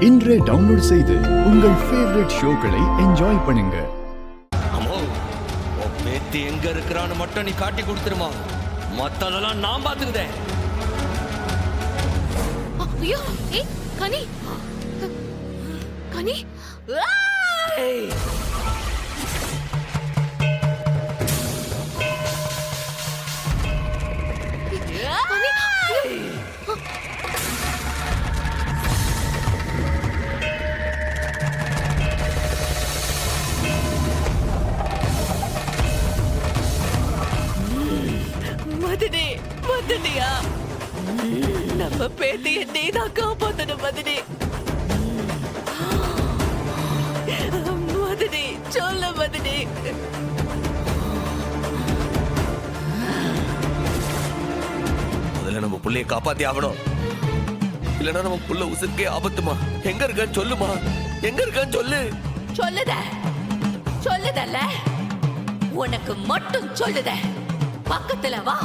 இன்றே டவுன்லோட் செய்து உங்கள் ஃபேவரட் ஷோக்களை என்ஜாய் பண்ணுங்க. அம்மோ, உன் பேத்தி எங்க இருக்கிறான்னு மட்டும் நீ காட்டி கொடுத்துருமா, மத்ததெல்லாம் நான் பாத்துக்குதேன். ஐயோ, ஏய் கனி, கனி, ஏய், கனி, மதனே, மதனியா, நம்ம பேத்திய நீதான் காப்பாத்தணும் மதனே. மதனே, சொல்ல மதனே. முதல்ல நம்ம புள்ளைய காப்பாத்தி ஆகணும், இல்லன்னா நம்ம புள்ள உசுருக்கே ஆபத்துமா. எங்க இருக்கான்னு சொல்லுமா, எங்க இருக்கான்னு சொல்லு. சொல்லுத, சொல்லுதல்ல, உனக்கு மட்டும் சொல்லுத. பக்கத்துல வா.